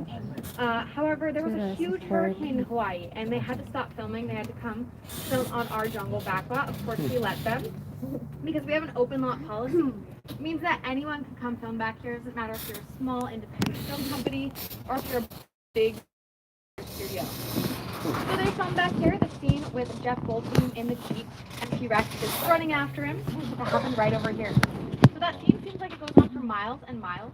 Ranch. However, there was a huge hurricane in Hawaii, and they had to stop filming. They had to come film on our jungle backlot. Of course, we let them because we have an open lot policy. It means that anyone can come film back here. It doesn't matter if you're a small independent film company or if you're a big studio. So they filmed back here the scene with Jeff Goldblum in the Jeep and T-Rex is running after him. That happened right over here. So that scene seems like it goes on for miles and miles,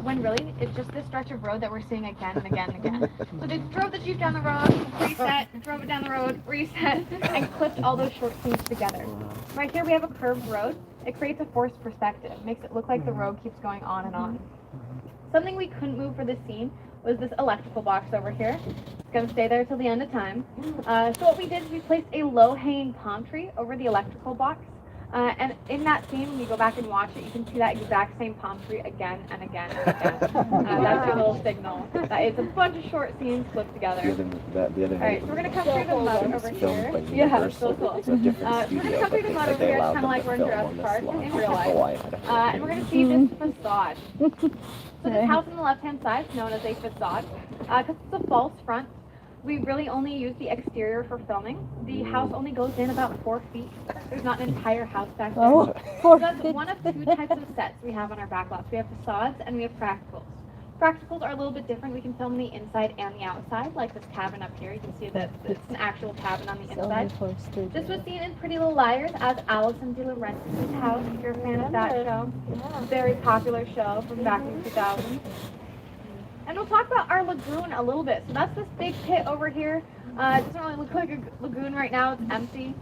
when really it's just this stretch of road that we're seeing again and again and again. So they drove the Jeep down the road, reset, drove it down the road, reset, and clipped all those short scenes together. Right here we have a curved road. It creates a forced perspective, makes it look like the road keeps going on and on. Something we couldn't move for this scene was this electrical box over here. It's going to stay there till the end of time. So what we did is we placed a low-hanging palm tree over the electrical box. And in that scene, when you go back and watch it, you can see that exact same palm tree again and again and again. That's your little signal. That it's a bunch of short scenes clipped together. Alright, so we're going to come through the mud over here. Yeah, it's so cool. So we're going to come through the mud over here. It's kind of like we're in Jurassic Park in real life. And we're going to see this facade. So this house on the left-hand side is known as a facade because it's a false front. We really only use the exterior for filming. The house only goes in about 4 feet. There's not an entire house back there. So that's one of two types of sets we have on our backlots. We have facades and we have practicals. Practicals are a little bit different. We can film the inside and the outside, like this cabin up here. You can see that it's an actual cabin on the inside. This was seen in Pretty Little Liars as Alison De Laurentiis' house, if you're a fan of that show. Very popular show from back in 2000. And we'll talk about our lagoon a little bit. So that's this big pit over here. It doesn't really look like a lagoon right now. It's empty.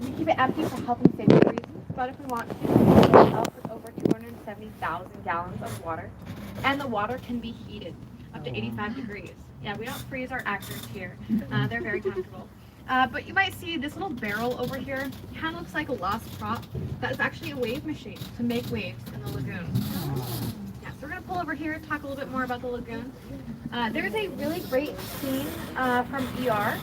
We keep it empty for health and safety reasons, but if we want to, we can fill it up with over 270,000 gallons of water. And the water can be heated up to 85 degrees. Yeah, we don't freeze our actors here. They're very comfortable. But you might see this little barrel over here. Kind of looks like a lost prop. That is actually a wave machine to make waves in the lagoon. Yeah, so we're going to pull over here and talk a little bit more about the lagoon. There's a really great scene from ER.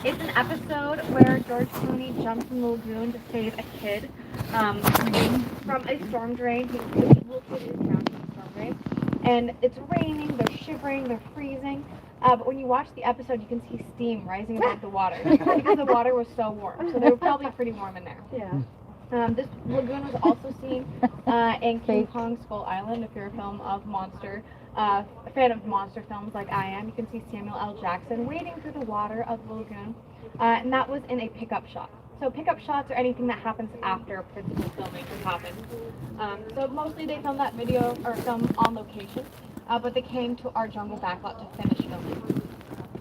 It's an episode where George Clooney jumps in the lagoon to save a kid from a storm drain. The little kid is drowning in a storm drain. And it's raining, they're shivering, they're freezing. But when you watch the episode, you can see steam rising above the water because the water was so warm. So they were probably pretty warm in there. Yeah. This lagoon was also seen in King Kong Skull Island. If you're a a fan of monster films like I am, you can see Samuel L. Jackson wading through the water of the lagoon. And that was in a pickup shot. So pickup shots are anything that happens after principal filming has happened. So mostly they film that video or film on location, but they came to our jungle backlot to finish filming.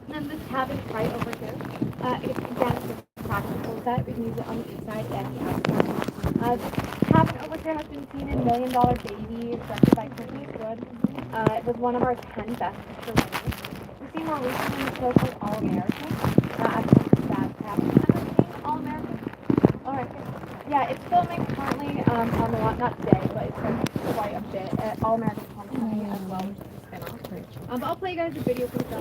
And then this cabin right over here, it's again a practical set. We can use it on the inside and the outside. This cabin over here has been seen in $1 Million Baby, directed by Clint Eastwood. It was one of our 10 best picture winners. We've seen more recently a show called All American. I think it's that cabin. All American? Alright. Yeah, it's filming currently on the lot, not today, but it's been quite a bit at All American Homecoming as well, which is a spin-off. But I'll play you guys a video from the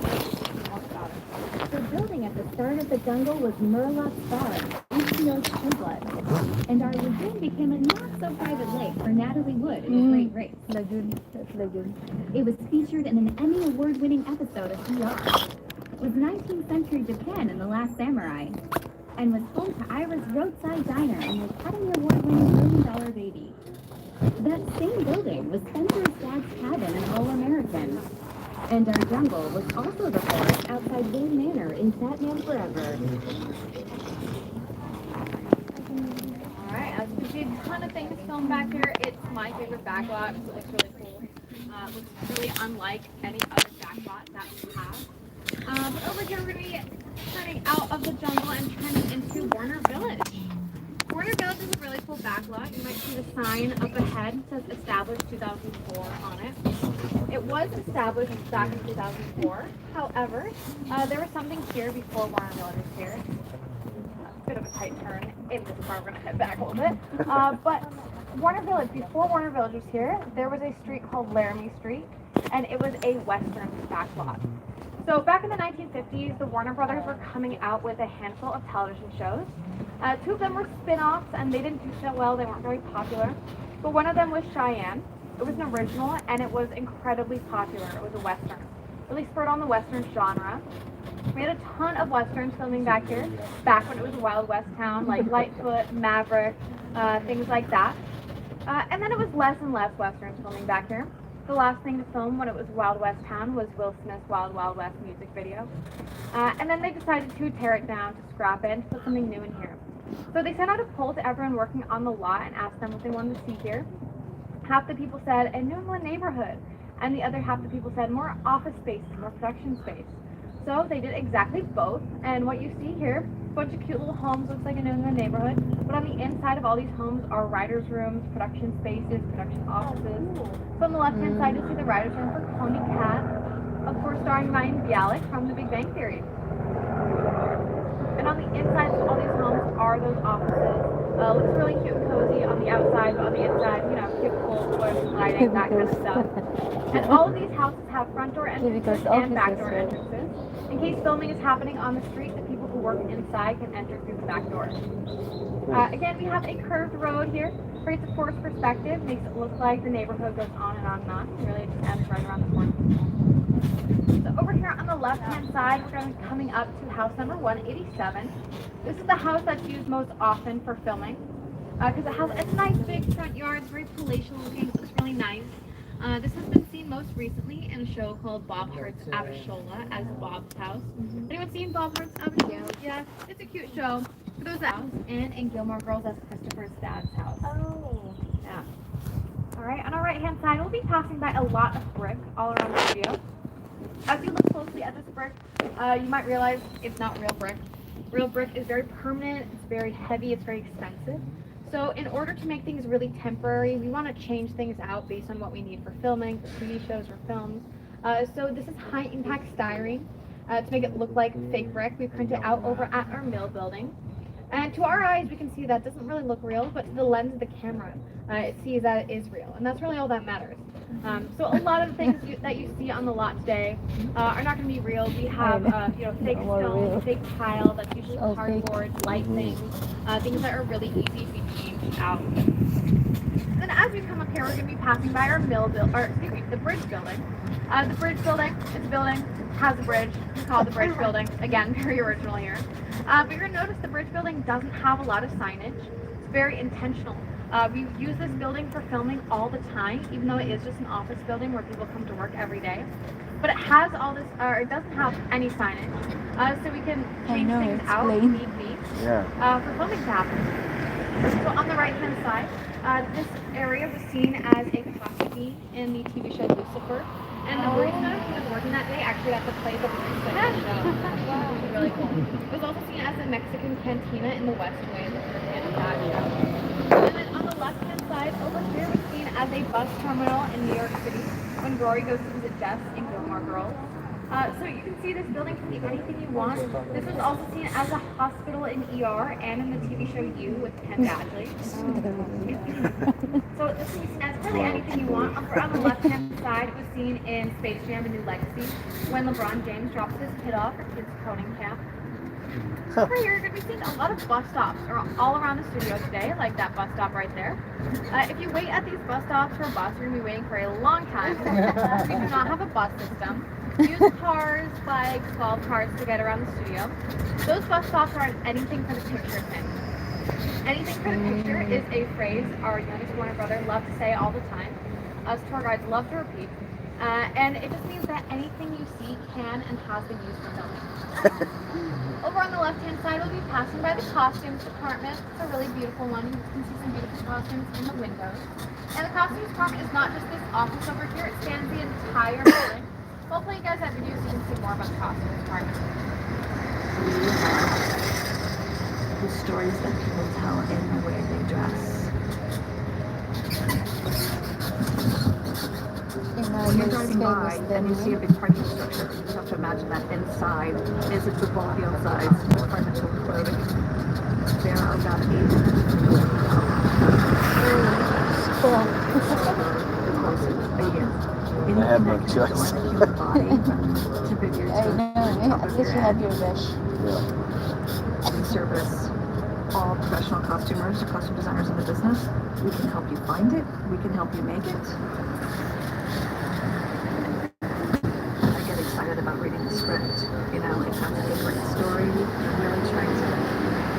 more about it. The building at the start of the jungle was Murloc Farm, HBO's True Blood. And our lagoon became a not-so-private lake for Natalie Wood in The Great Race. Lagoon. It was featured in an Emmy Award-winning episode of ER. It was 19th century Japan in The Last Samurai, and was home to Ira's Roadside Diner and the Academy Award-winning $1 Million Baby. That same building was Spencer's dad's cabin in All American. And our jungle was also the forest outside Wayne Manor in Batman Forever. Alright, as you can see, a ton of things filmed back here. It's my favorite backlot because it looks really cool. It looks really unlike any other backlot that we have. But over here we're going to be turning out of the jungle and turning into Warner Village. Warner Village is a really cool backlot. You might see the sign up ahead. It says established 2004 on it. It was established back in 2004. However, there was something here before Warner Village was here. A bit of a tight turn in this car. We're going to head back a little bit. But Warner Village, before Warner Village was here, there was a street called Laramie Street, and it was a Western backlot. So back in the 1950s, the Warner Brothers were coming out with a handful of television shows. Two of them were spin-offs, and they didn't do so well. They weren't very popular. But one of them was Cheyenne. It was an original, and it was incredibly popular. It was a Western. Really spurred on the Western genre. We had a ton of Westerns filming back here, back when it was a Wild West town, like Lightfoot, Maverick, things like that. And then it was less and less Westerns filming back here. The last thing to film when it was Wild West town was Will Smith's Wild Wild West music video. And then they decided to tear it down, to scrap it, and to put something new in here. So they sent out a poll to everyone working on the lot and asked them what they wanted to see here. Half the people said a New England neighborhood, and the other half the people said more office space, more production space. So they did exactly both, and what you see here, a bunch of cute little homes, looks like a New England neighborhood, but on the inside of all these homes are writers' rooms, production spaces, production offices. So on the left-hand side, you'll see the writers' room for Coney Cat, of course starring Ryan Bialik from The Big Bang Theory. And on the inside of all these homes are those offices. Looks really cute and cozy on the outside, but on the inside, you know, cute, cool, lighting, that kind of stuff. And all of these houses have front door entrances and back door entrances. In case filming is happening on the street, the people who work inside can enter through the back door. Again, we have a curved road here. Creates a forced perspective, makes it look like the neighborhood goes on and on and on. And really, it just ends right around the corner. So over here on the left-hand side, we're going to be coming up to house number 187. This is the house that's used most often for filming because it has a nice big front yard. It's very palatial looking. It looks really nice. This has been seen most recently in a show called Bob Hearts Abishola as Bob's House. Anyone seen Bob Hearts Abishola? Yeah, it's a cute show. For those house and in Gilmore Girls as Christopher's dad's house. Oh. Yeah. All right, on our right-hand side, we'll be passing by a lot of brick all around the studio. As you look closely at this brick, you might realize it's not real brick. Real brick is very permanent, it's very heavy, it's very expensive. So in order to make things really temporary, we want to change things out based on what we need for filming, for TV shows or films. So this is high-impact styrene. To make it look like fake brick, we print it out over at our mill building. And to our eyes, we can see that doesn't really look real, but to the lens of the camera, it sees that it is real. And that's really all that matters. So a lot of the things that you see on the lot today are not going to be real. We have, fake stone, fake tile, that's usually cardboard, light things that are really easy to be changed out. And then as we come up here, we're going to be passing by our the bridge building. The bridge building, it's a building, has a bridge. We call it the bridge building. Again, very original here. But you're going to notice the bridge building doesn't have a lot of signage. It's very intentional. We use this building for filming all the time, even though it is just an office building where people come to work every day. But it has all this, it doesn't have any signage, so we can change things out if need be for filming to happen. So on the right-hand side, this area was seen as a coffee in the TV show Lucifer. And the barista who was working that day actually got to play the barista in the show. Which was really cool. It was also seen as a Mexican cantina in the West Wing in that show. And then on the left-hand side, over here was seen as a bus terminal in New York City when Rory goes to visit Jess in Gilmore Girls. So you can see this building can be anything you want. This was also seen as a hospital in ER and in the TV show You with Penn Badgley. So this can be seen as really anything you want. On the left-hand side, it was seen in Space Jam: A New Legacy when LeBron James drops his kid off at kids' coding camp. Over here, you're going to be seeing a lot of bus stops all around the studio today, like that bus stop right there. If you wait at these bus stops for a bus, you're going to be waiting for a long time. We do not have a bus system. We use cars, bikes, golf carts to get around the studio. Those bus stops aren't anything for the picture thing. Anything for the picture is a phrase our youngest Warner brother loves to say all the time. Us tour guides love to repeat. And it just means that anything you see can and has been used for filming. Over on the left-hand side, we'll be passing by the costumes department. It's a really beautiful one. You can see some beautiful costumes in the windows. And the costumes department is not just this office over here. It spans the entire building. We'll play you guys that video so you can see more about the costumes department. The stories that people tell in the way they dress. When you're driving by and you see a big parking structure, you have to imagine that inside is a football field size department store clothing. There are about 8 I have no choice. I guess you have your wish. We service all professional costumers or costume designers in the business. We can help you find it. We can help you make it. I get excited about reading the script. You know, it has a great story. You're really trying to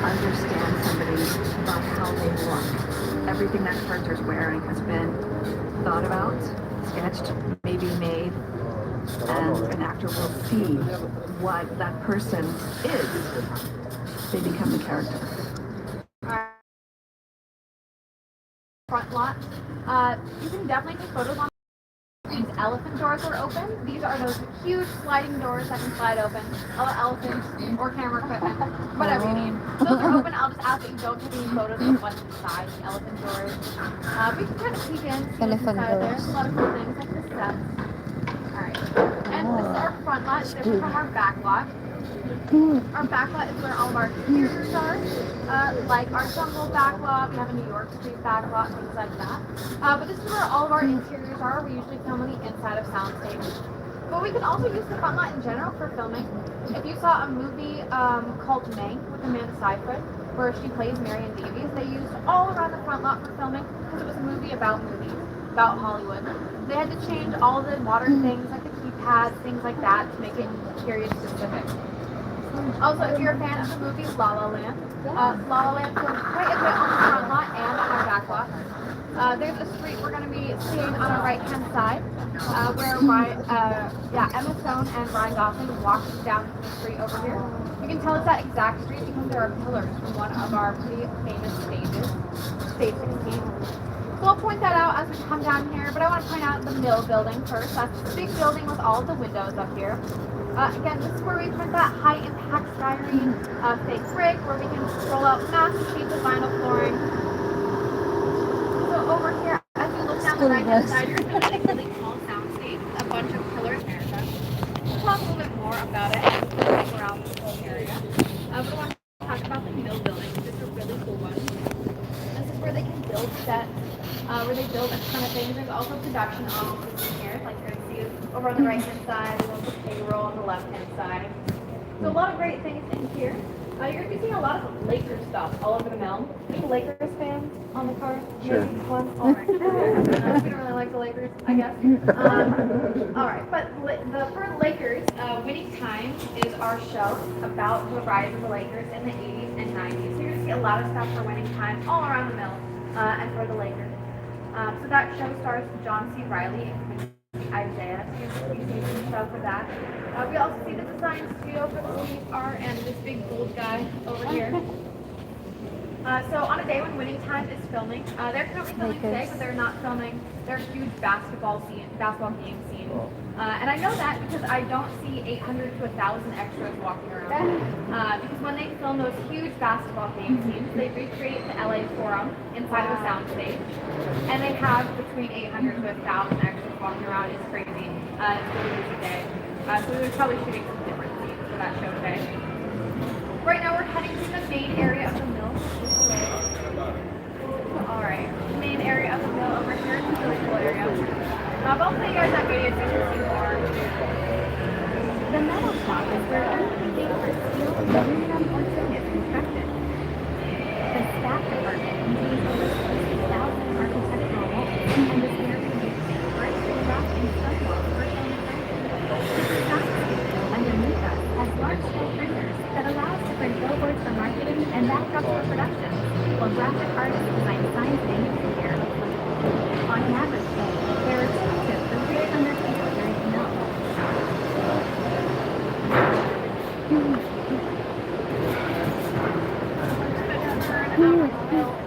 understand somebody by how they look. Everything that character's wearing has been thought about, sketched, maybe made, and an actor will see what that person is. They become the character. Front lot. You can definitely take photos on these elephant doors are open. These are those huge sliding doors that can slide open. Elephants or camera equipment, whatever you need. Those are open. I'll just ask that you don't take any photos of what's inside the elephant doors. We can kind of peek in, see what's inside there. There's a lot of cool things like the steps. Alright. And this is our front lot, different from our back lot. Our back lot is where all of our interiors are, like our jungle back lot. We have a New York Street back lot, things like that. But this is where all of our interiors are. We usually film on the inside of soundstage. But we can also use the front lot in general for filming. If you saw a movie called Mank with Amanda Seyfried, where she plays Marion Davies, they used all around the front lot for filming because it was a movie about Hollywood. They had to change all the modern things like the keypads, things like that, to make it period specific. Also, if you're a fan of the movie La La Land, La La Land filmed quite a bit on the front lot and on our back lot. There's a street we're going to be seeing on our right-hand side, where Emma Stone and Ryan Gosling walked down the street over here. You can tell it's that exact street because there are pillars from one of our pretty famous stages, Stage 16. So I'll point that out as we come down here, but I want to point out the Mill building first. That's the big building with all of the windows up here. Again, this is where we print that high-impact styrene fake brick, where we can roll out massive sheets of vinyl flooring. So over here, as you look down the right-hand side, you're going to see a really small soundstage, a bunch of pillars and aircraft. We'll talk a little bit more about it as we walk around this whole area. But I want to talk about the Mill building. This is a really cool one. This is where they can build sets, where they build a ton of things. There's also production offices in here, like you're going to see over on the right-hand side, there's also payroll on the left-hand side. So a lot of great things in here. You're going to be seeing a lot of Lakers stuff all over the mill. Any Lakers fans on the car? Sure. One? All right. We don't really like the Lakers, I guess. All right, but for Lakers, Winning Time is our show about the rise of the Lakers in the 80s and 90s. So you're going to see a lot of stuff for Winning Time all around the mill and for the Lakers. So that show stars John C. Reilly and Isaiah. So you see some stuff for that. We also see the design studio for the Steve R and this big gold guy over here. So on a day when Winning Time is filming, they're currently filming today, but they're not filming their huge basketball game scene. And I know that because I don't see 800 to 1,000 extras walking around. Because when they film those huge basketball game scenes, they recreate the LA Forum inside of a soundstage. And they have between 800 to 1,000 extras walking around. It's crazy. It's really busy day. So we're probably shooting some different scenes for that show today. Right now we're heading to the main area of the mill. Alright, the main area of the mill over here is a really cool area. I'll play you guys that video so you can see more. The metal shop is where everything for steel, aluminum, or tin is constructed. The staff department contains over 60,000 architectural walls, and is where we use brick, rock, and stone walls for film and rendering. The stock studio underneath us has large-scale printers that allow us to print billboards for marketing and backdrops for production, while graphic artists design signs and music here. On average, though, there are 2 to 300 people during the mill.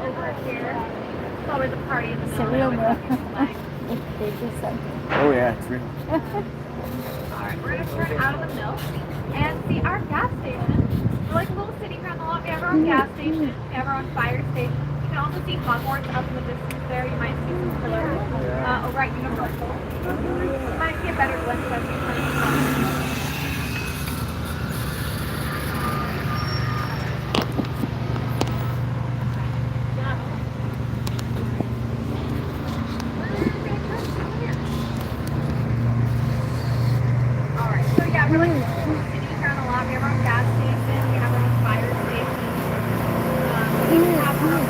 Over here. It's always a party in the mill. Oh yeah, it's real. Alright, we're going to turn out of the mill and see our gas station. We're like a little city around the lot. We have our own gas station. We have our own fire station. You can also see Hogwarts up in the distance there. You might see some pillars over at Universal. You might see a better glimpse as we turn the Alright, so yeah, we're like a little city around the lot. We have our own gas station. We have our own fire station. We have our own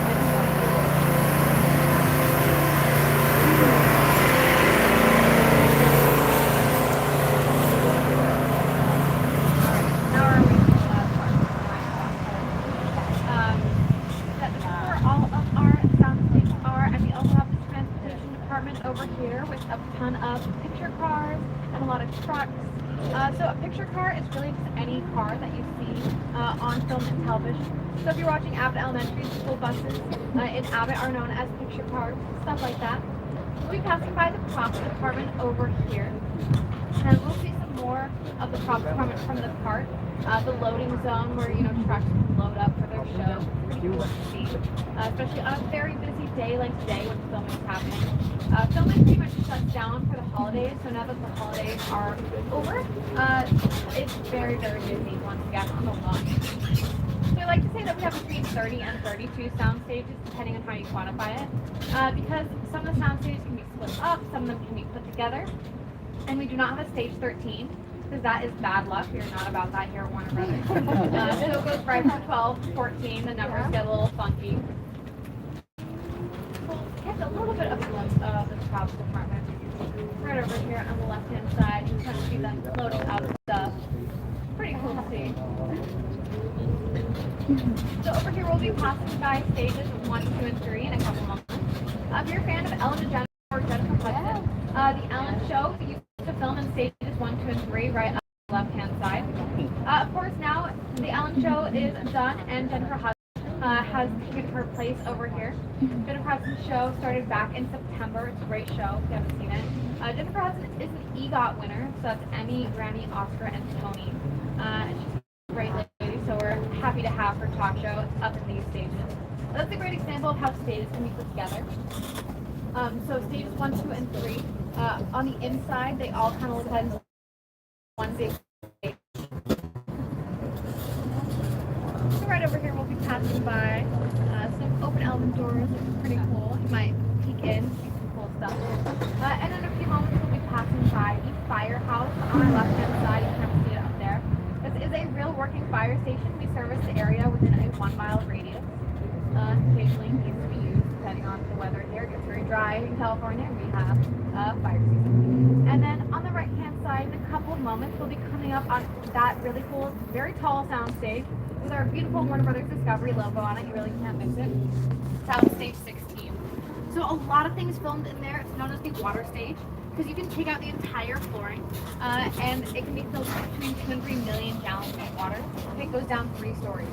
lot of trucks. So a picture car is really just any car that you see on film and television. So if you're watching Abbott Elementary, school buses in Abbott are known as picture cars, stuff like that. We'll be passing by the props department over here, and we'll see some more of the props department from the park. The loading zone where, trucks can load up for their show. Pretty cool to see, especially on a very busy day like today when filming is happening. Filming pretty much shuts down for the holidays, so now that the holidays are over, it's very, very busy once again on the launch. So I like to say that we have between 30 and 32 sound stages, depending on how you quantify it, because some of the sound stages can be split up, some of them can be put together, and we do not have a stage 13, because that is bad luck. We are not about that here at Warner Brothers. So it goes right from 12 to 14, the numbers get a little funky. We'll catch a little bit of a glimpse of the props department. Right over here on the left-hand side, you can kind of see them loading out stuff. Pretty cool to see. So over here we'll be passing by stages 1, 2, and 3 in a couple moments. If you're a fan of Ellen DeGeneres or Jennifer Hudson, the Ellen Show used to film in stages 1, 2, and 3 right on the left-hand side. Of course, now the Ellen Show is done and Jennifer Hudson has taken her place over here. Jennifer Hudson's show started back in September. It's a great show if you haven't seen it. Jennifer Hudson is an EGOT winner, so that's Emmy, Grammy, Oscar, and Tony. And she's a great lady, so we're happy to have her talk show up in these stages. That's a great example of how stages can be put together. So stages 1, 2, and 3. On the inside, they all kind of look like one big stage. So right over here, we'll be passing by some open element doors, which is pretty cool. You might peek in, see some cool stuff. And in a few moments, we'll be passing by the firehouse on our left-hand side. You can kind of see it up there. This is a real working fire station. We service the area within a 1-mile radius. Occasionally it needs to be used depending on the weather here. It gets very dry in California. We have fire season. And then on the right-hand side, in a couple of moments, we'll be coming up on that really cool, very tall sound stage with our beautiful Warner Brothers Discovery logo on it. You really can't miss it. Sound stage 16. So a lot of things filmed in there. It's known as the water stage because you can take out the entire flooring and it can be filled with between 2 and 3 million gallons of water. And it goes down 3 stories.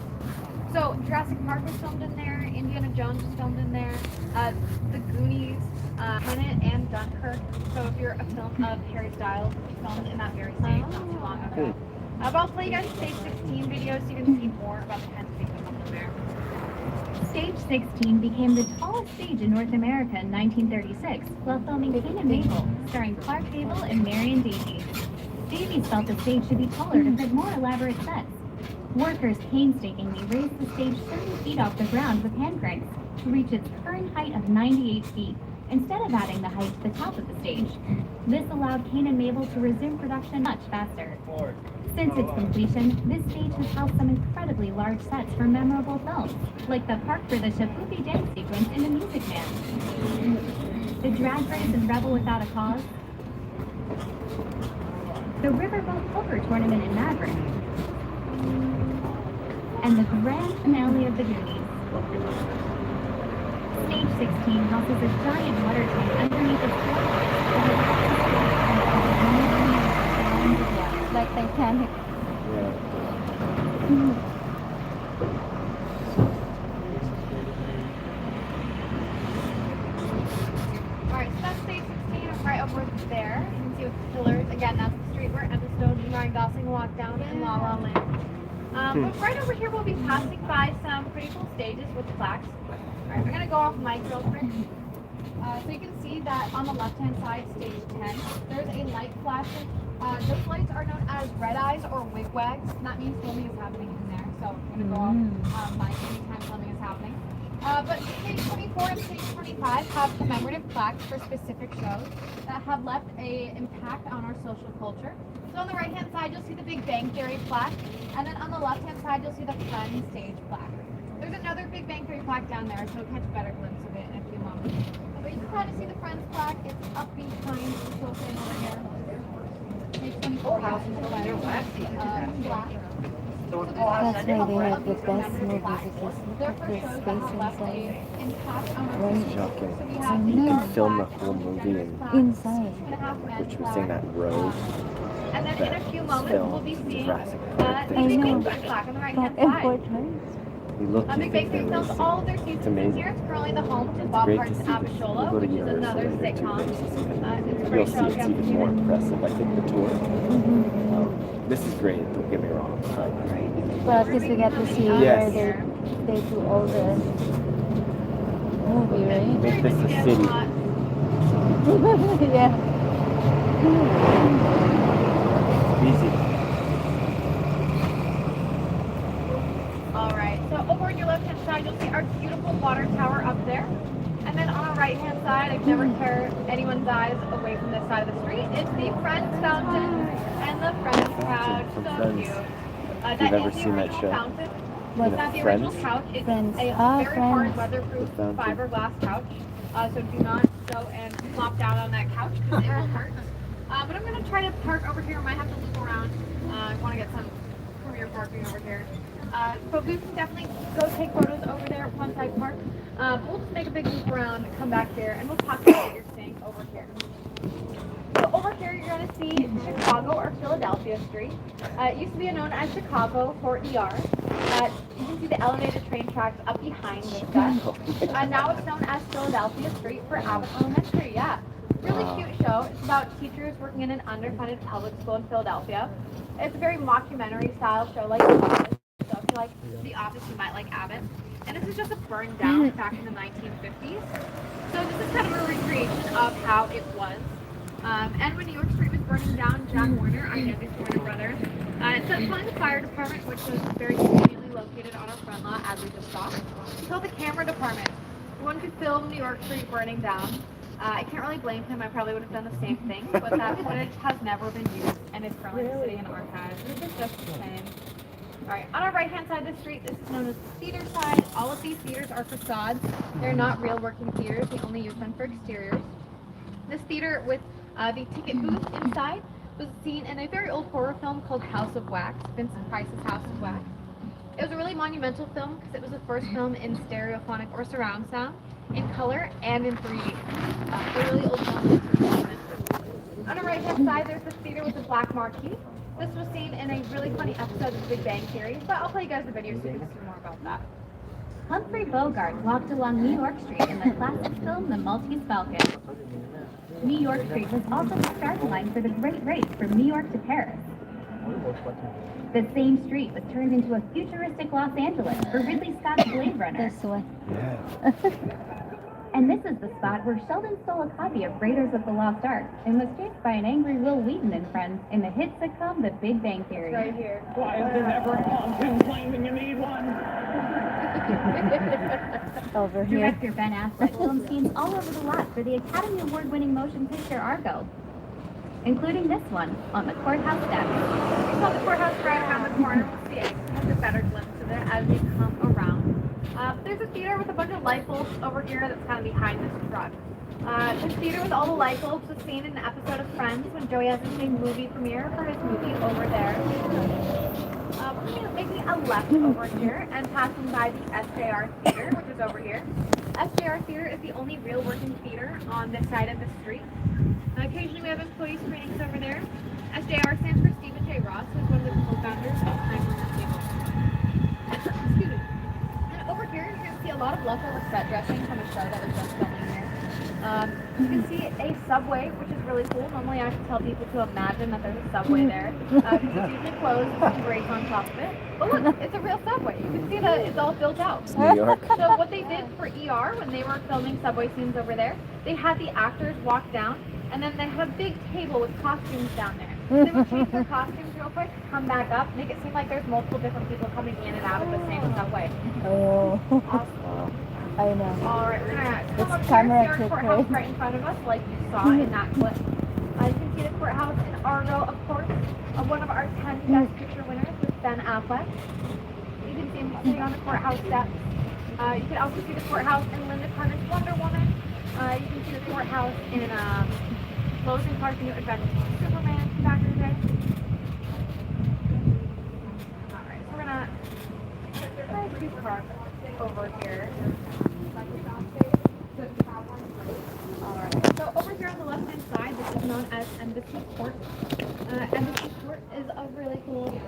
So Jurassic Park was filmed in there, Indiana Jones was filmed in there, The Goonies, Tenet, and Dunkirk. So if you're a film of Harry Styles, we filmed in that very stage not too long ago. But I'll play you guys stage 16 videos so you can see more about the kinds of things that filmed in there. Stage 16 became the tallest stage in North America in 1936 while filming Cain and Mabel, starring Clark Gable and Marion Davies. Davies felt the stage should be taller to fit more elaborate sets. Workers painstakingly raised the stage 30 feet off the ground with hand cranks to reach its current height of 98 feet, instead of adding the height to the top of the stage. This allowed Cain and Mabel to resume production much faster. Since its completion, this stage has housed some incredibly large sets for memorable films, like the park for the Shapoopy dance sequence in The Music Man, the drag race in Rebel Without a Cause, the Riverboat Poker Tournament in Maverick, and the grand finale of The Goonies. Stage 16 houses a giant water tank underneath its floor, like Titanic. Alright, so that's stage 16 right over there. You can see with the pillars. Again, that's the street where Emma Stone and Ryan Gosling walked down in La La Land. But right over here, we'll be passing by some pretty cool stages with plaques. Alright, we're going to go off mic real quick. So you can see that on the left-hand side, stage 10, there's a light flashing. Those lights are known as red eyes or wigwags, and that means filming is happening in there. So I'm going to go off mic anytime filming is happening. But stage 24 and stage 25 have commemorative plaques for specific shows that have left an impact on our social culture. So on the right-hand side, you'll see the Big Bang Theory plaque, and then on the left-hand side, you'll see the Friends stage plaque. There's another Big Bang Theory plaque down there, so we'll catch a better glimpse of it in a few moments. But you can kind of see the Friends plaque. It's up behind the cool thing over here. Stage 24 has the black. That's why they have the best movies because look at the space inside. Right? Shocking. I You know. can film the whole movie in Inside. which was saying that road. in a few moments we'll be seeing Jurassic the Park. Big I know. Bang Theory plaque on the right hand But side. important. You look, you Big Bang think Theory they're films racing. all of their seasons in amazing. here. It's currently the home to It's Bob great Hart's to see this. Abishola, We'll go to which is Universal another later too, sitcom. guys, to see them. It's a You'll great see show if it's you haven't even seen more it. impressive. I think the tour. This is great. Don't get me wrong. But at least we get to see Yes. where they do all the movie, right? Make this a Yeah, city. Yeah. Easy. Alright, so over on your left hand side you'll see our beautiful water tower up there. And then on our right hand side, I've never tear anyone's eyes away from this side of the street. It's the Friends Fountain and the Friends Crowd. From So Friends. cute. You've That ever is the seen that original show? fountain. What? It's not the Friends? original couch. It's Friends. a Ah, very hard Friends. weatherproof The fountain. fiberglass couch. So do not go and flop down on that couch because it will hurt. But I'm going to try to park over here. I might have to loop around. I want to get some career parking over here. But we can definitely go take photos over there once I park. We'll just make a big loop around, come back here, and we'll talk about what you're seeing over here. So over here, you're going to see Chicago or Philadelphia Street. It used to be known as Chicago for ER. You can see the elevated train tracks up behind this guy. Now it's known as Philadelphia Street for Abbott Elementary. Yeah, really cute show. It's about teachers working in an underfunded public school in Philadelphia. It's a very mockumentary style show like The Office. So if you like The Office, you might like Abbott. And this is just a burned down back in the 1950s. So this is kind of a recreation of how it was. And when New York Street was burning down, Jack Warner, our youngest Warner brother, instead of calling the fire department, which was very conveniently located on our front lot, as we just saw, he called the camera department. We wanted to film New York Street burning down. I can't really blame him. I probably would have done the same thing, but that footage has never been used and is currently sitting in archives, which is just the same. Alright, on our right-hand side of the street, this is known as the theater side. All of these theaters are facades. They're not real working theaters. We only use them for exteriors. This theater with the ticket booth inside was seen in a very old horror film called House of Wax, Vincent Price's House of Wax. It was a really monumental film because it was the first film in stereophonic or surround sound, in color, and in 3D. A really old film. On the right-hand side, there's this theater with a black marquee. This was seen in a really funny episode of The Big Bang Theory, but I'll play you guys the video so you can see more about that. Humphrey Bogart walked along New York Street in the classic film The Maltese Falcon. New York Street was also the starting line for the Great Race from New York to Paris. The same street was turned into a futuristic Los Angeles for Ridley Scott's Blade Runner. This one. Yeah. And this is the spot where Sheldon stole a copy of Raiders of the Lost Ark and was chased by an angry Will Wheaton and friends in the hit sitcom The Big Bang Theory. Right here. Why is there never a mountain claiming you need one? Over here. Director Ben Affleck filmed scenes all over the lot for the Academy Award-winning motion picture Argo, including this one on the courthouse steps. We saw the courthouse right around the corner. We'll see a better glimpse of it as we come around. There's a theater with a bunch of light bulbs over here that's kind of behind this truck. This theater with all the light bulbs was seen in an episode of Friends when Joey has his big movie premiere for his movie over there. We're going to be making a left over here and passing by the SJR Theater, which is over here. SJR Theater is the only real working theater on this side of the street. Occasionally we have employee screenings over there. SJR stands for Stephen J. Ross, who's one of the co-founders of Time Warner Cable. Excuse me. And over here, you're going to see a lot of leftover set dressing from a show that was just filming here. You can see a subway, which is really cool. Normally I have to tell people to imagine that there's a subway there. Because it's usually closed with some grates on top of it. But look, it's a real subway. You can see that it's all built out. It's New York. So what they did for ER when they were filming subway scenes over there, they had the actors walk down, and then they had a big table with costumes down there. So they would change their costumes real quick, come back up, make it seem like there's multiple different people coming in and out of the same subway. Oh, Awesome. I know. Alright, we're gonna come It's up camera here, see our trick, courthouse right? right in front of us, like you saw in that clip. You can see the courthouse in Argo, of course. One of our 10 Best Picture winners with Ben Affleck. You can see him sitting on the courthouse steps. You can also see the courthouse in Linda Carter's Wonder Woman. You can see the courthouse in Lois and Clark's New Adventures of Superman back in the day. Alright, so we're gonna try to park over here. Alright, so over here on the left hand side, this is known as Embassy Court. Embassy Court is a really cool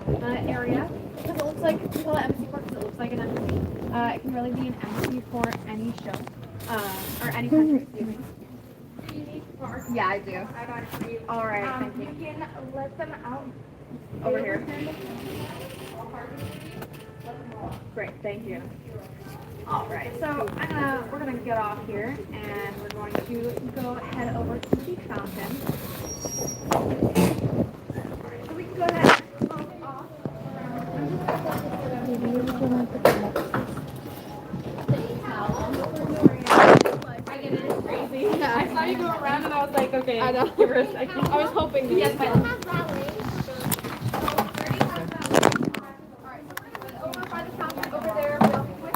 area because it looks like, we call it embassy park because it looks like an embassy. It can really be an embassy for any show or any country, excuse me. Yeah, I do. I got it for you. All right, thank you. You can let them out over here. Great, thank you. All right, so we're gonna get off here, and we're going to go head over to the fountain. So we can go ahead and walk off I get it, it's crazy. Yeah, I saw you go around, and I was like, okay, I know. Give her a second. I was hoping to get that. Over by the fountain, over there, real quick.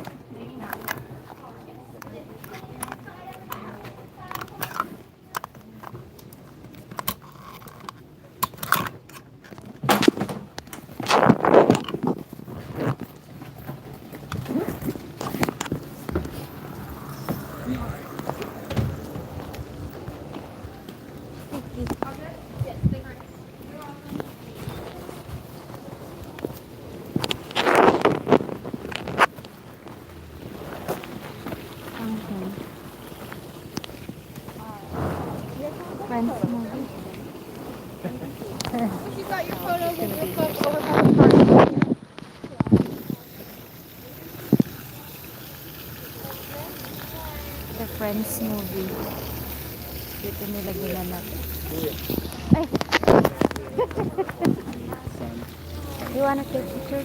Friends movie. You got your photos and your stuff over by the park. The Friends movie. Dito nila ginanap. Ay! You wanna take a picture?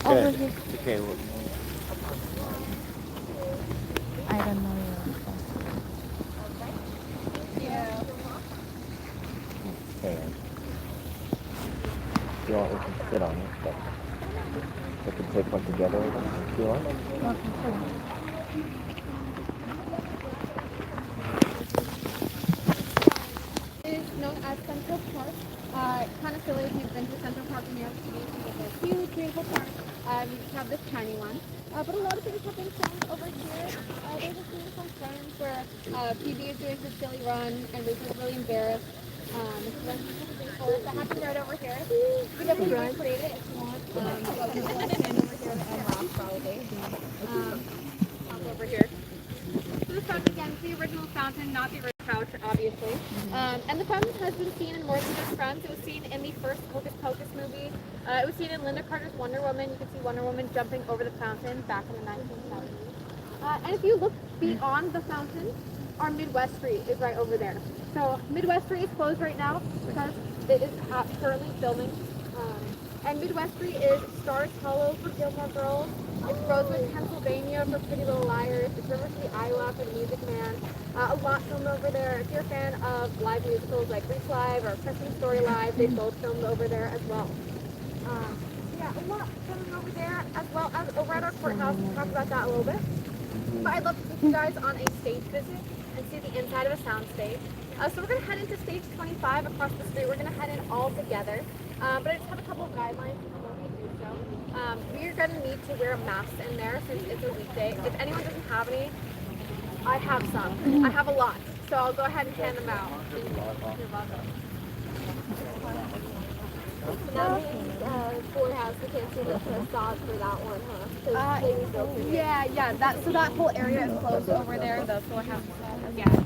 Over here. Okay, well, I don't know your phone. okay. You want, we can sit on it, but we can take one together if you want. Okay, sure. Is known as Central Park. Kind of silly if you've been to Central Park in New York City. It's a huge, beautiful park. You just have this tiny one. But a lot of things have been filmed over here. There's a scene from Friends where Phoebe is doing her silly run and Rachel's really embarrassed. That happened right over here. You can definitely recreate it if you want. You can stand over here and rock probably. Hop over here. So the fountain again, it's the original fountain, not the original couch, obviously. And the fountain has been seen in more than just Friends. It was seen in the first Hocus Pocus movie. It was seen in Linda Carter's Wonder Woman. You can see Wonder Woman jumping over the fountain back in the 1970s. And if you look beyond the fountain, our Midwest Street is right over there. So Midwest Street is closed right now because it is currently filming. And Midwest Street is Stars Hollow for Gilmore Girls. It's Rosewood, Pennsylvania for Pretty Little Liars. It's River City, Iowa for The Music Man. A lot filmed over there. If you're a fan of live musicals like Grease Live or Christmas Story Live, they both filmed over there as well. Yeah, a lot filming over there as well as over at our courthouse. We'll talk about that a little bit. But I'd love to take you guys on a stage visit and see the inside of a sound stage. So we're going to head into stage 25 across the street. We're going to head in all together. But I just have a couple of guidelines before we do so. We're going to need to wear a mask in there since it's a weekday. If anyone doesn't have any, I have some. I have a lot. So I'll go ahead and hand them out. You're welcome. That means Fuller House, we can't see the facade for that one, huh? Yeah. So that whole area is closed over there. The Fuller House. Yeah.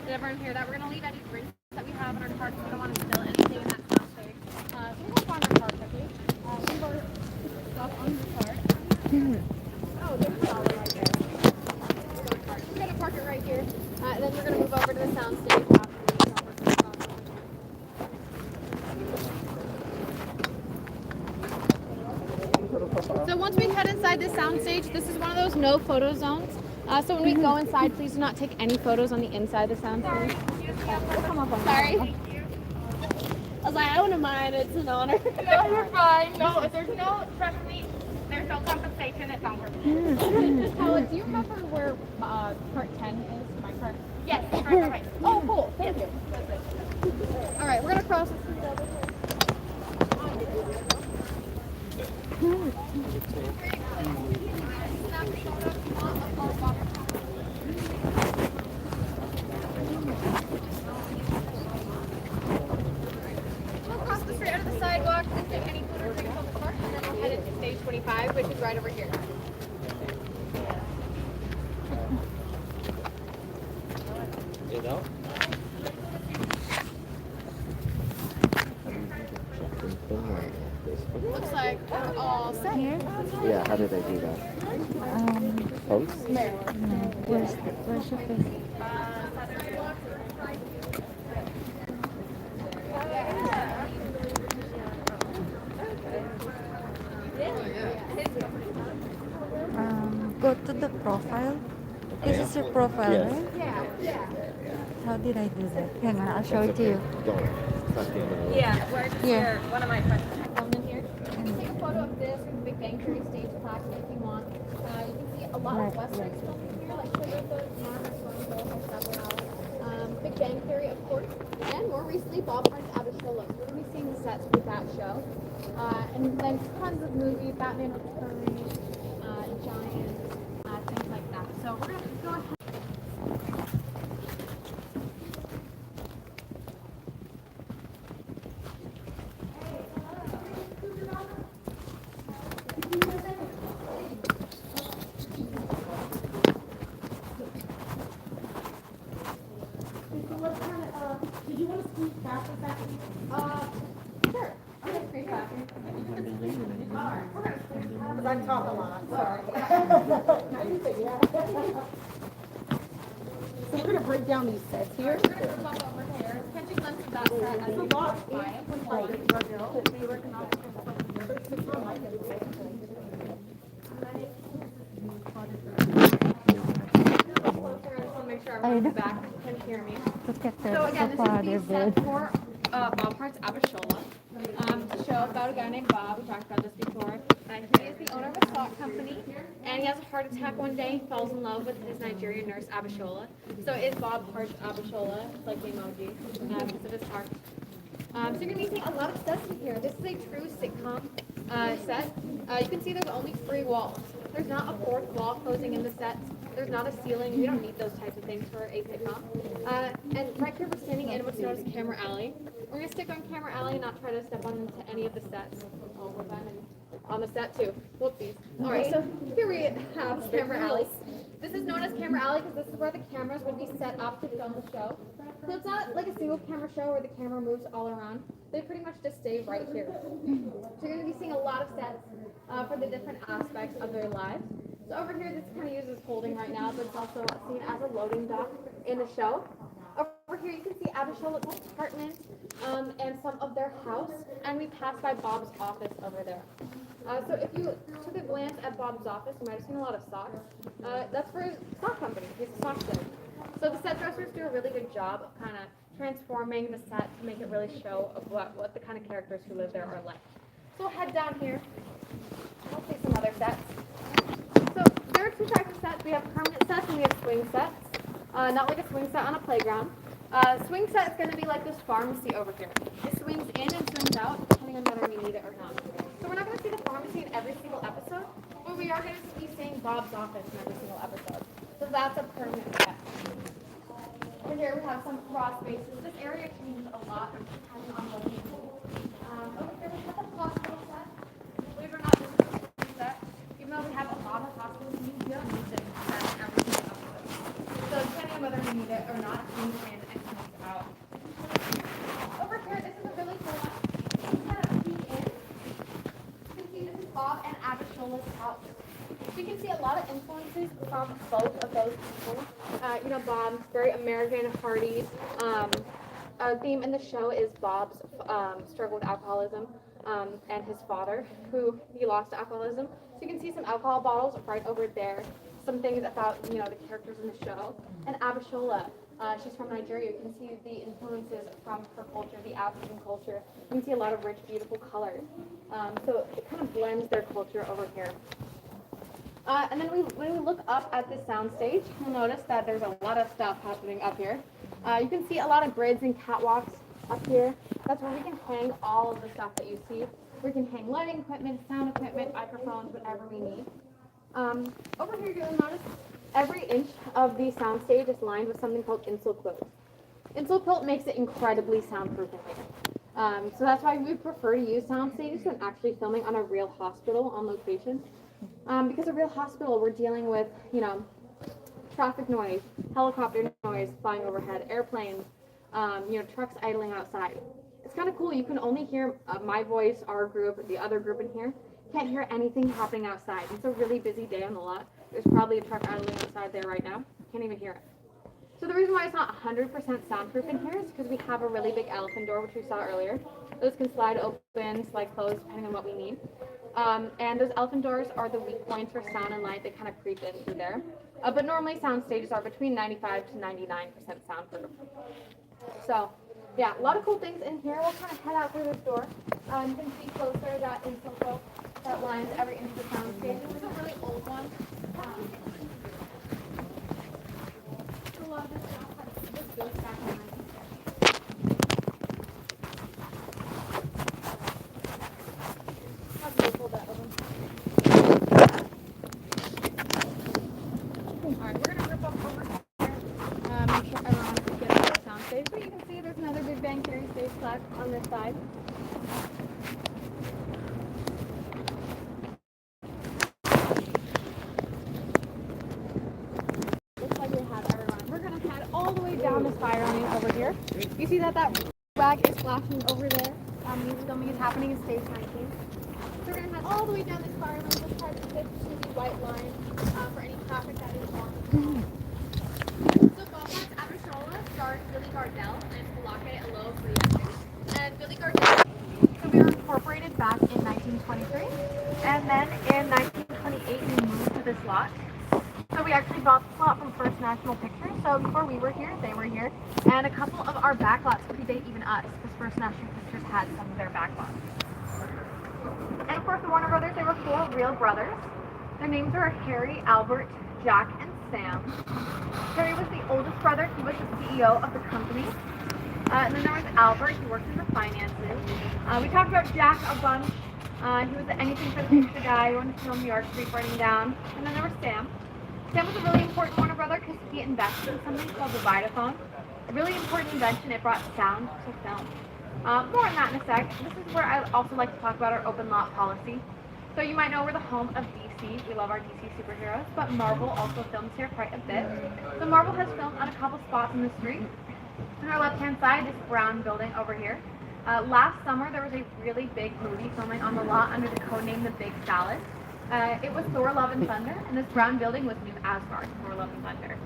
Did everyone hear that? We're going to leave any drinks that we have in our carts. We don't want to spill anything in that sound stage. So we're going to find our cart quickly. Leave our stuff on the cart. Oh, there's a dollar right there. We're going to park it right here. And then we're going to move over to the sound stage after So once we head inside the sound stage, this is one of those no photo zones. So when we go inside, please do not take any photos on the inside of the sound stage. Sorry. I was like, I wouldn't mind. It's an honor. No, you're fine. No, if there's no, trust me, there's no you remember where part 10 is? My part? Yes, right behind. Oh, cool. Thank you. That's it. All right, we're gonna cross this street over here. We'll cross the street under the sidewalk, and get any food or drink on the park, and then we'll head into stage 25, which is right over here. You know? Looks like we're all set. Here? Yeah, how did I do that? Post? No. Where's your face? Go to the profile. This is your profile, Yes. right? How did I do that? Hang on, I'll show it to you. Don't. It's not the end of the world. Yeah, we're just Here. here. One of my friends filmed in here. Take a photo of this with the Big Bang Theory stage plaque if you want. You can see a lot of westerns filmed in here, like Toyota, Mars, Swanville, several. Big Bang Theory, of course, and more recently, Bob Hart's Abishola. So we're going to be seeing the sets for that show. And then tons of movies, Batman Returns, Giants, things like that. So we're going to go ahead. Sure. Okay, great back. So we're gonna break down these sets here. We're gonna come up over here. Catch a glimpse of that set as we walk by it. Make sure everyone's back can hear me. Look at So that. again, So this far, is they're the set good. for Bob Hart's Abishola. It's a show about a guy named Bob. We talked about this before. He is the owner of a stock company, and he has a heart attack one day. Falls in love with his Nigerian nurse Abishola. So it's Bob Hart's Abishola, like the emoji, because of his heart. So you're going to be seeing a lot of sets in here. This is a true sitcom set. You can see there's only 3 walls. There's not a 4th wall closing in the set. There's not a ceiling. We don't need those types of things for a sitcom. And right here we're standing in what's known as Camera Alley. We're going to stick on Camera Alley and not try to step onto any of the sets. Oh, we're done on the set too. Whoopsies. All right, so here we have Camera Alley. This is known as Camera Alley because this is where the cameras would be set up to film the show. So it's not like a single camera show where the camera moves all around. They pretty much just stay right here. So you're going to be seeing a lot of sets for the different aspects of their lives. So over here, this kind of used as holding right now, but it's also seen as a loading dock in the show. Over here, you can see Abishola's apartment and some of their house, and we passed by Bob's office over there. So if you took a glance at Bob's office, you might have seen a lot of socks. That's for his sock company. He's a sock seller. So the set dressers do a really good job of kind of transforming the set to make it really show of what the kind of characters who live there are like. So we'll head down here. We'll see some other sets. So there are 2 types of sets. We have permanent sets and we have swing sets. Not like a swing set on a playground. Swing set is going to be like this pharmacy over here. It swings in and swings out depending on whether we need it or not. So we're not going to see the pharmacy in every single episode, but we are going to be seeing Bob's office in every single episode. So that's a permanent set. Over here we have some cross spaces. This area changes a lot depending on location. Over here we have the hospital set. Believe it or not, this is a swing set. Even though we have a lot of hospitals, we don't need this set in every single episode. So depending on whether we need it or not, it swings in and swings out. Over here, this is a really cool one. You can kind of peek in. You can see this is Bob and Abishola's house. So you can see a lot of influences from both of those people. Bob's very American, hearty. Theme in the show is Bob's struggle with alcoholism and his father, who he lost to alcoholism. So you can see some alcohol bottles right over there. Some things about the characters in the show. And Abishola, she's from Nigeria. You can see the influences from her culture, the African culture. You can see a lot of rich, beautiful colors. So it kind of blends their culture over here. And then when we look up at this soundstage, you'll notice that there's a lot of stuff happening up here. You can see a lot of grids and catwalks up here. That's where we can hang all of the stuff that you see. We can hang lighting equipment, sound equipment, microphones, whatever we need. Over here you'll notice every inch of the soundstage is lined with something called Insul quilt. Insul quilt makes it incredibly soundproof in here. So that's why we prefer to use sound stages when actually filming on a real hospital on location. Because a real hospital, we're dealing with, you know, traffic noise, helicopter noise flying overhead, airplanes, you know, trucks idling outside. It's kind of cool. You can only hear my voice, our group, the other group in here. Can't hear anything happening outside. It's a really busy day on the lot. There's probably a truck idling outside there right now. Can't even hear it. So the reason why it's not 100% soundproof in here is because we have a really big elephant door, which we saw earlier. Those can slide open, slide closed, depending on what we need. And those elephant doors are the weak points for sound and light. They kind of creep in through there. But normally sound stages are between 95 to 99% soundproof. So, yeah, a lot of cool things in here. We'll kind of head out through this door. You can see closer that Insul that lines every inch of the sound stage. This is a really old one. A lot of this stuff goes back in. Alright, we're gonna rip up over here. Make sure everyone can get to the sound stage. But you can see there's another Big Bang Theory stage plaque on this side. Looks like we have everyone. We're gonna head all the way down this fire lane over here. You see that flag is flashing over there? Music filming is happening in stage 19. So we're gonna head all the way down this fire lane. Let's try to get to the white line for any traffic that is on. So Bobcats Abishola stars Billy Gardell and Falake Alo Briatu. And Billy Gardell, so we were incorporated back in 1923. And then in 1928 we moved to this lot. So we actually bought this lot from First National Pictures. So before we were here, they were here. And a couple of our backlots predate even us, because First National Pictures had some of their backlots. And of course the Warner Brothers, they were 4 real brothers. Their names are Harry, Albert, Jack, and Sam. Harry was the oldest brother. He was the CEO of the company. And then there was Albert. He worked in the finances. We talked about Jack a bunch. He was the anything for the picture guy. He wanted to film New York Street burning down. And then there was Sam. Sam was a really important Warner brother because he invested in something called the Vitaphone. A really important invention. It brought sound to film. More on that in a sec. This is where I also like to talk about our open lot policy. So you might know we're the home of DC. We love our DC superheroes, but Marvel also films here quite a bit. So Marvel has filmed on a couple spots in the street. On our left-hand side, this brown building over here. Last summer, there was a really big movie filming on the lot under the codename The Big Salad. It was Thor Love and Thunder, and this brown building was New Asgard, Thor Love and Thunder.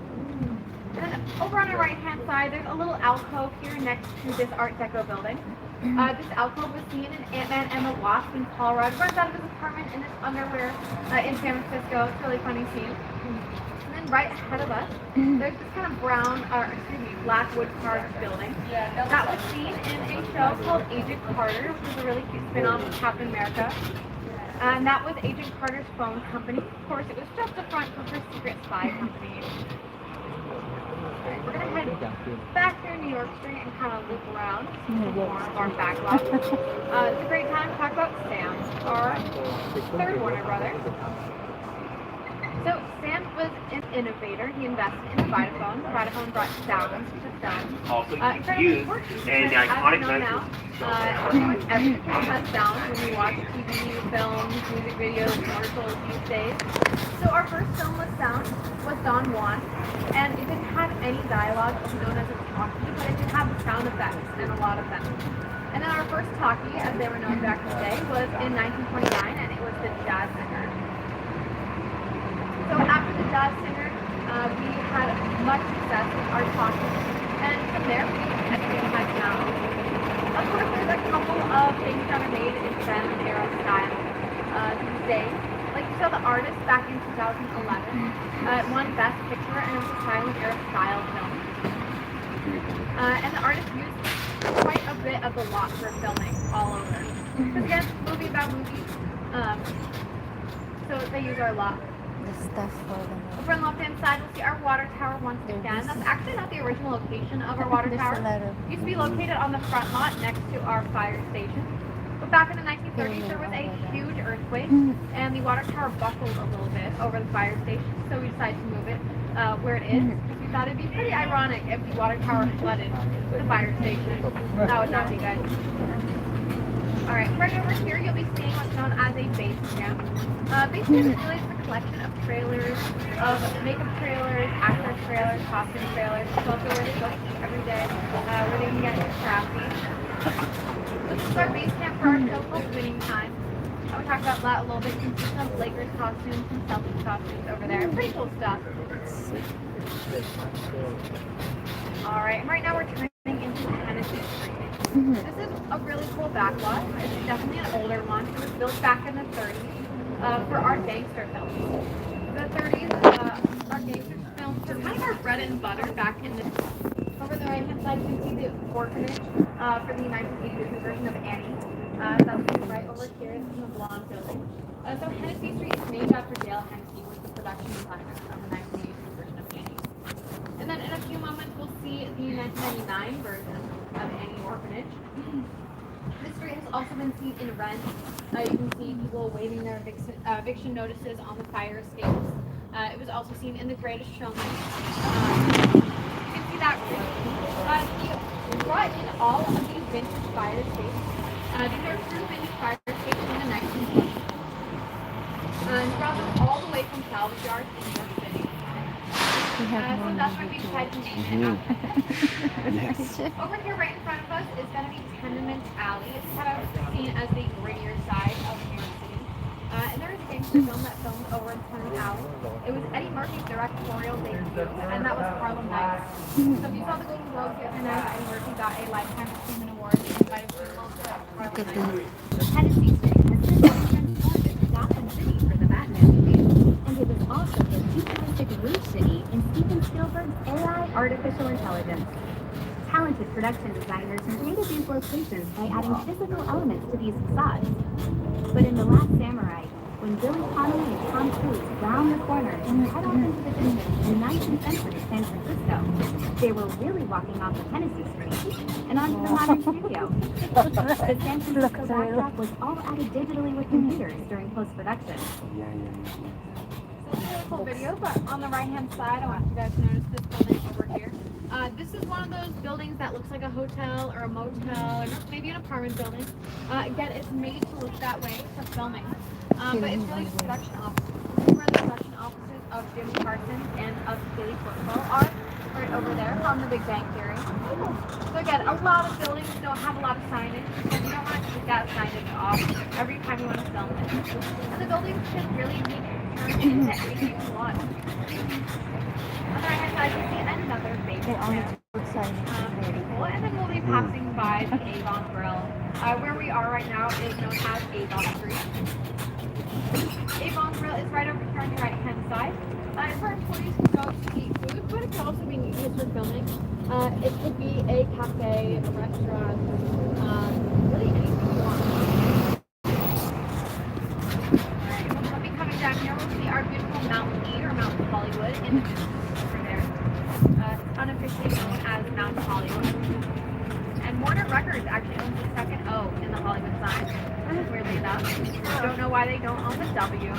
And then over on our right-hand side, there's a little alcove here next to this Art Deco building. This alcove was seen in Ant-Man and the Wasp, and Paul Rudd runs out of his apartment in his underwear in San Francisco. It's a really funny scene. And then right ahead of us, there's this kind of black wood carved building. That was seen in a show called Agent Carter, which is a really cute spin-off of Captain America. And that was Agent Carter's phone company. Of course, it was just a front for her secret spy company. We're going to head back through New York Street and kind of loop around some more of our backlots. It's a great time to talk about Sam, our third Warner brother. So Sam was an innovator. He invested in the Vitaphone. The Vitaphone brought sound to film. Also used in the iconic now, pretty much everything has sound when we watch TV, films, music videos, commercials these days. So our first film with sound was Don Juan, and it didn't have any dialogue. It was known as a talkie, but it did have sound effects, and a lot of them. And then our first talkie, as they were known back in the day, was in 1929, and it was the Jazz Singer. So after the Jazz Singer, we had much success with our talkie, and from there we everything had sound. Of course, there's a couple of things that are made in silent era style these days. Like you saw The Artist back in 2011, won Best Picture, and it was a silent era style film. And The Artist used quite a bit of the lot for filming all over. Because again, movie about movie, so they use our lot. the stuff for them. Over on the left-hand side, we'll see our water tower once again. That's actually not the original location of our water There's tower. a lot of It used to be located on the front lot next to our fire station. But back in the 1930s, there was a huge earthquake, and the water tower buckled a little bit over the fire station, so we decided to move it where it is, because we thought it'd be pretty ironic if the water tower flooded the fire station. That would not be good. Alright, right over here, you'll be seeing what's known as a base camp. Base camp is really just a collection of trailers, of makeup trailers, actor trailers, costume trailers. It's also where they go to eat every day, where they can get crafty. This is our base camp for our show called Winning Time. We talked about that a little bit. You can see some Lakers costumes, some Celtics costumes over there. Pretty cool stuff. Alright, and right now we're turning into Tennessee Street. This is a really cool backlot. It's definitely an older one. It was built back in the 30s for our gangster films. The 30s, our gangster films were kind of our bread and butter back in the... Over the right-hand side, you can see the orphanage for the 1982 version of Annie. That's right over here in the blonde building. So Hennessy Street is named after Dale Hennessy, who was the production designer from the 1982 version of Annie. And then in a few moments, we'll see the 1999 version of Annie Orphanage. This street has also been seen in Rent. You can see people waving their eviction notices on the fire escapes. It was also seen in The Greatest Showman. You can see that room. He brought in all of these vintage fire escapes. These are true vintage fire escapes in the 1920s. He brought them all the way from salvage yards in New York City. So that's why we decided to name it after. Over here right in front of us is going to be Tenement Alley. It's kind of seen as the grittier side of New York City. And there is a gangster film that filmed over in Tenement Alley. It was Eddie Murphy's directorial debut, and that was Harlem Nights. So if you saw the Golden Globes the other night, Eddie Murphy got a Lifetime Achievement Award and invited people to Harlem Nights. Tennessee Street has been transformed into Gotham City for the Batman movies, and it was also the futuristic Rouge City in Steven Spielberg's AI Artificial Intelligence. Talented production designers created these locations by adding physical elements to these facades. But in The Last Samurai, when Billy Connolly and Tom Cruise round the corner and head off into the distance in 19th century San Francisco, they were really walking off of Tennessee Street and onto the modern studio. The San Francisco backdrop was all added digitally with computers during post-production. So it's a really cool video, but on the right-hand side, I want you guys to notice this building over here. This is one of those buildings that looks like a hotel or a motel or maybe an apartment building. Again, it's made to look that way for filming, but it's really just production offices. This is where the production offices of Jimmy Parsons and of Philly Football are, right over there from The Big Bang Theory. So again, a lot of buildings don't have a lot of signage, and you don't want to take that signage off every time you want to film it. And the buildings can really be turned into anything you want. On the right-hand side, you see another base camp. Cool. And then we'll be passing by the Avon Grill. Where we are right now is known as Avon Street. Avon Grill is right over here on your right-hand side. It's where employees can go to eat food, but it can also be used for filming. It could be a cafe, a restaurant, really anything you want. Alright, we'll be coming down here. We'll see our beautiful Mount E or Mount Hollywood in the distance over there. It's unofficially known as Mount Hollywood. And Warner Records actually owns the second O in the Hollywood sign. Weirdly enough. Don't know why they don't own the W.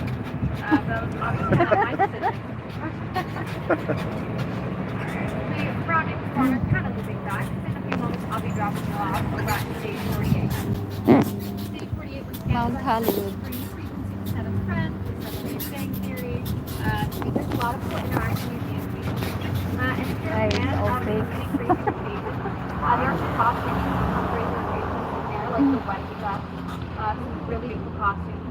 But obviously not my decision. The rounding performance kind of looping back. In a few moments I'll be dropping you off over at Stage 48. Stage 48 was Mount Hollywood. Set of Friends, Set of Big Bang Theory. There's a lot of cool interaction with these people. And if you're a fan of any crazy pages, there are some costumes from crazy pages in there, like the wedding dress. Some really cool costumes.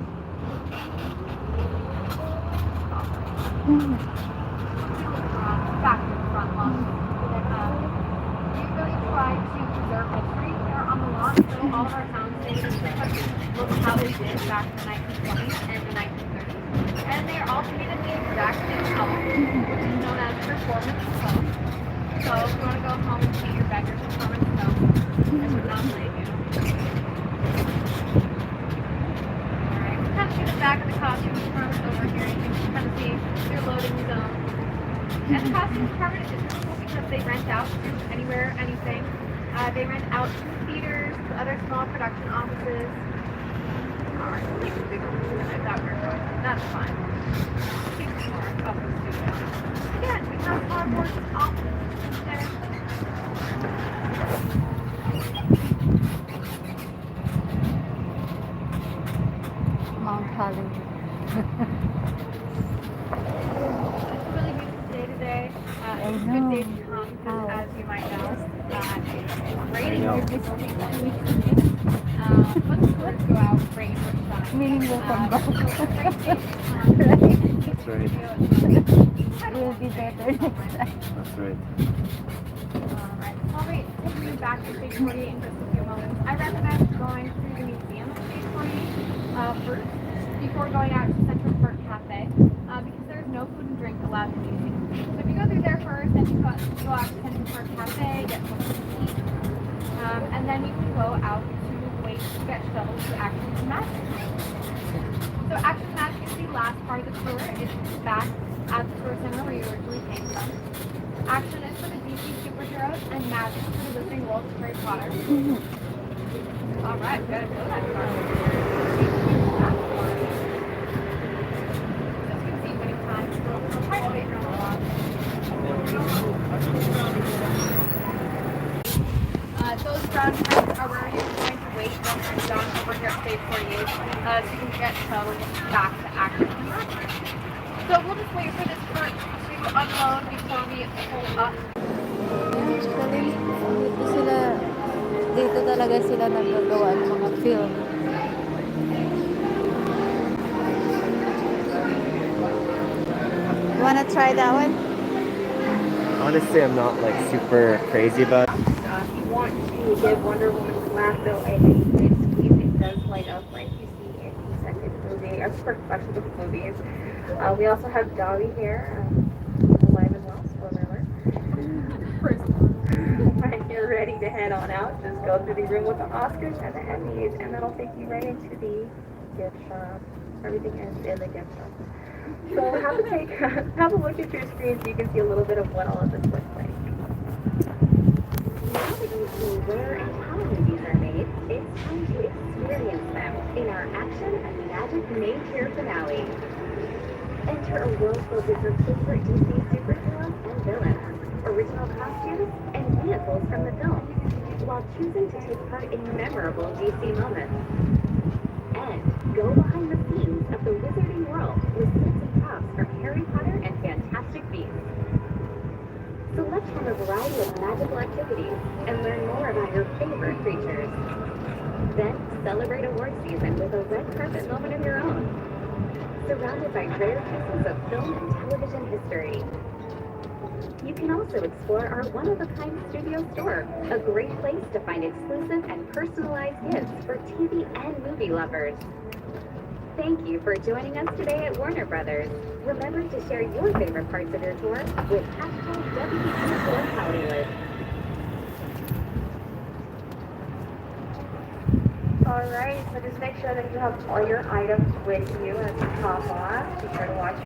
Back to the front lawn. We really try to preserve history here on the lawn, so all of our towns look how they did back in the 1920s and the 1930s. And they are all painted the exact same color, which is known as performance tone. So if you want to go home and paint your bedroom performance tone, I would not blame you. Alright, we'll kind of see the back of the costume from over here. You can kind of see And the costume department is really cool because they rent out to anywhere, anything. They rent out to theaters, to other small production offices. Alright, we'll make a big one if that we're going. That's fine. Keep more up the studio. Again, we have cardboard offices there. Mount Hollywood. It's a really beautiful day today. It's a good day to come because, as you might know, it's raining here this week. Let's go out, rain or shine. Meaning we'll come back. So it's a great day to come. That's right. We'll be better next time. That's right. Alright, I'll be taking you back to Stage 48 in just a few moments. I recommend going through the museum of Stage 48 first before going out to Central Park Cafe because there's no food and drink allowed in the museum. So if you go through there first, then you go out to Central Park Cafe, get something to eat, and then you can go out to wait to get shuttled to Action Magic. So Action Magic is the last part of the tour. It's back at the tour center where you originally came from. Action is for the DC superheroes and Magic for the Wizarding World of Harry Potter. Alright, good. Know that part. As you can see many times, we'll try to wait around a lot. Those brown tents are where you're going to wait once you're done over here at Stage 48 so you can get shuttled back to Action Magic. So we'll just wait for this part to unload before we pull up. Actually, dito talaga sila nagagawa ng mga film. Wanna try that one? Honestly, I'm not like super crazy about it. If you want to give Wonder Woman's lasso a good squeeze, it does light up like you see in the second movie, or first actually the movies. We also have Dolly here, alive and well, spoiler alert. When you're ready to head on out, just go through the room with the Oscars and the Emmys, and that'll take you right into the gift shop. Everything is in the gift shop. So have a look at your screen so you can see a little bit of what all of this looks like. Now that you see where and how movies are made, it's time to experience them in our Action and Magic Main Tier finale. Enter a world filled with your favorite DC superheroes and villains, original costumes, and vehicles from the film, while choosing to take part in memorable DC moments. And go behind the scenes of the Wizarding World with sets and props from Harry Potter and Fantastic Beasts. Select from a variety of magical activities and learn more about your favorite creatures. Then celebrate award season with a red carpet moment of your own. Surrounded by rare pieces of film and television history. You can also explore our one-of-a-kind studio store, a great place to find exclusive and personalized gifts for TV and movie lovers. Thank you for joining us today at Warner Brothers. Remember to share your favorite parts of your tour with #WE4Hollywood. Alright, so just make sure that you have all your items with you as you hop off. Be sure to watch.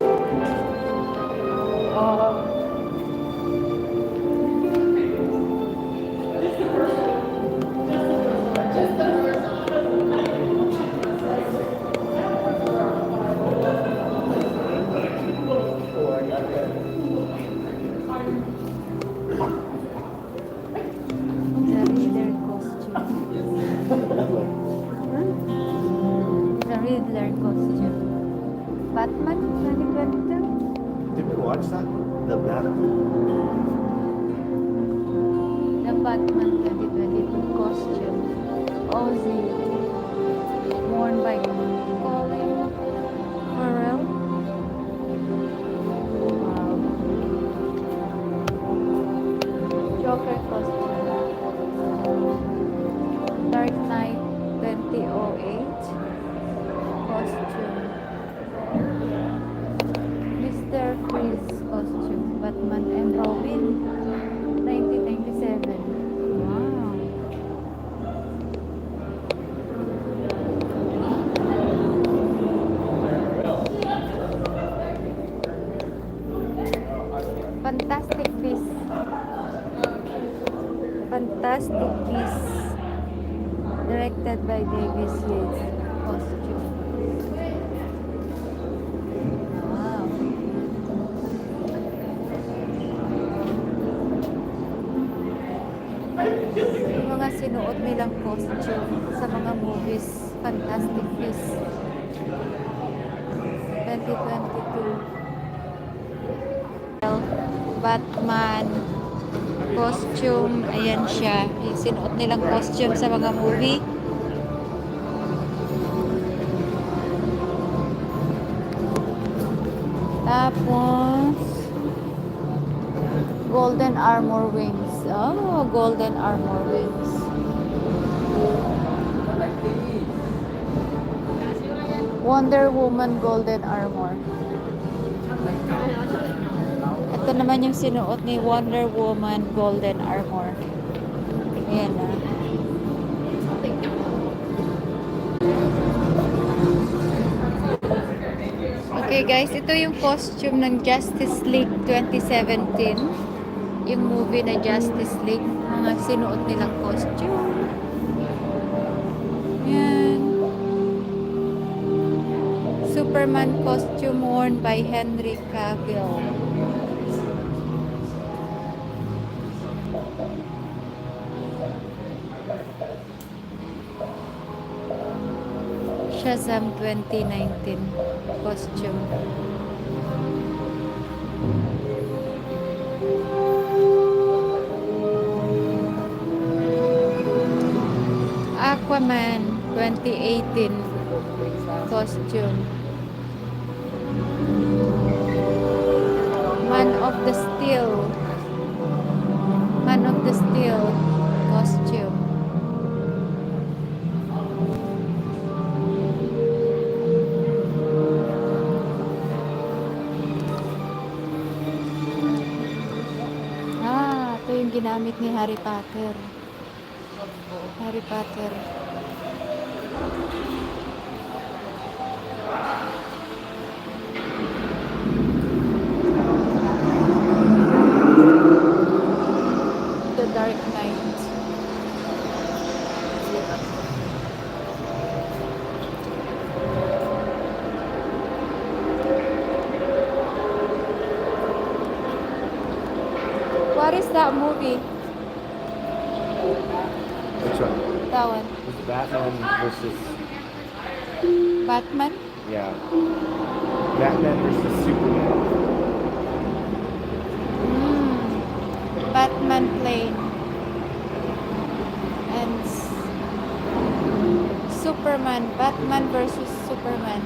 The Riddler costume. Batman 2022? Did we watch that? The Batman? The Batman 2022 costume. Ozzy. Worn by Colin Farrell. Wow. Joker costume. Dark Knight 2008 costume. Mr. Freeze costume. Batman and Robin 1997. Wow. Fantastic Beasts. Directed by David Yates. Costume. Wow. Yung mga sinuot nilang costume sa mga movies. Fantastic Beasts. 2022. Batman costume, ayan siya yung sinuot nilang costume sa mga movie. Tapos Golden Armor Wings. Oh, Golden Armor Wings. Wonder Woman Golden Armor. Ito naman yung sinuot ni Wonder Woman Golden Armor. Ayan na. Okay guys, ito yung costume ng Justice League 2017. Yung movie na Justice League. Mga sinuot nilang costume. Ayan. Superman costume worn by Henry Cavill. Shazam 2019 costume. Aquaman 2018 costume. Man of the Steel costume. Ito yung ginamit ni Harry Potter. Harry Potter. The Dark Knight. What is that movie? Which one? That one. It's Batman versus. Batman? Yeah. Batman versus Superman. Batman plane. And Superman. Batman versus Superman.